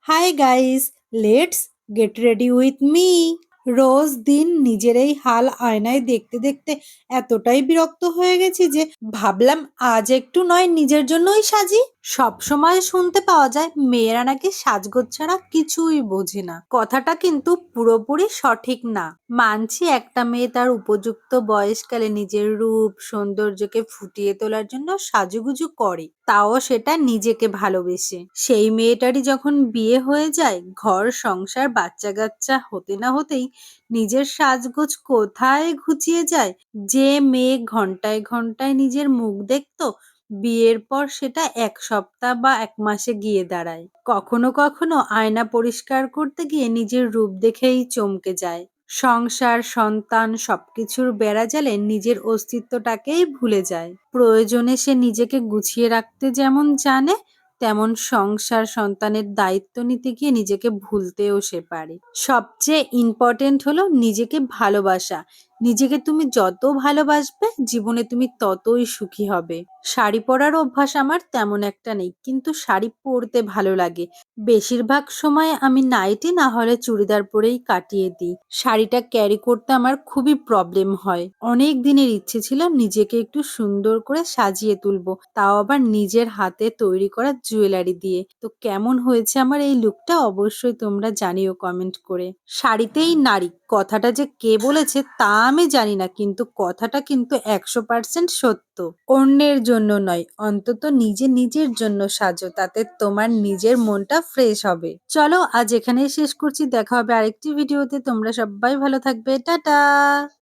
High guys, let's get ready with me. রোজ দিন নিজের এই হাল আয়নায় দেখতে দেখতে এতটাই বিরক্ত হয়ে গেছি যে ভাবলাম আজ একটু নয় নিজের জন্যই সাজি। সব সময় শুনতে পাওয়া যায় মেয়েরা নাকি সাজগোজ ছাড়া কিছুই বোঝে না। কথাটা কিন্তু পুরোপুরি সঠিক না। মানছি একটা মেয়ে তার উপযুক্ত বয়সকালে নিজের রূপ সৌন্দর্যকে ফুটিয়ে তোলার জন্য সাজুগুজু করে, তাও সেটা নিজেকে ভালোবেসে। সেই মেয়েটারই যখন বিয়ে হয়ে যায়, ঘর সংসার বাচ্চা কাচ্চা হতে না হতেই নিজের সাজগোজ কোথায় ঘুচিয়ে যায়। যে মেয়ে ঘন্টায় ঘন্টায় নিজের মুখ দেখতো, বিয়ের পর সেটা এক সপ্তাহ বা এক মাসে গিয়ে দাঁড়ায়। কখনো কখনো আয়না পরিষ্কার করতে গিয়ে নিজের রূপ দেখেই চমকে যায়। সংসার সন্তান সবকিছুর বেড়াজালে নিজের অস্তিত্বটাকেই ভুলে যায়। প্রয়োজনে সে নিজেকে গুছিয়ে রাখতে যেমন জানে, তেমন সংসার সন্তানের দায়িত্ব নিতে গিয়ে নিজেকে ভুলতেও সে পারে। সবচেয়ে ইম্পর্টেন্ট হলো নিজেকে ভালোবাসা। নিজেকে তুমি যত ভালোবাসবে জীবনে তুমি ততই সুখী হবে। শাড়ি পরার অভ্যাস আমার তেমন একটা নেই, কিন্তু শাড়ি পরতে ভালো লাগে। বেশিরভাগ সময় আমি নাইটি না হলে চুড়িদার পরেই কাটিয়ে দিই। শাড়িটা ক্যারি করতে আমার খুবই প্রবলেম হয়। অনেক দিনের ইচ্ছে ছিল নিজেকে একটু সুন্দর করে সাজিয়ে তুলবো, তাও আবার নিজের হাতে তৈরি করা জুয়েলারি দিয়ে। তো কেমন হয়েছে আমার এই লুকটা অবশ্যই তোমরা জানিও কমেন্ট করে। শাড়িতেই নারী কথাটা যে কে বলেছে তা আমি জানি না, কিন্তু কথাটা কিন্তু 100% সত্য। অন্যের জন্য নয়, অন্তত নিজে নিজের জন্য সাজো, তাতে তোমার নিজের মনটা ফ্রেশ হবে। চলো আজ এখানেই শেষ করছি, দেখা হবে আরেকটি ভিডিওতে। তোমরা সবাই ভালো থাকবে, টাটা।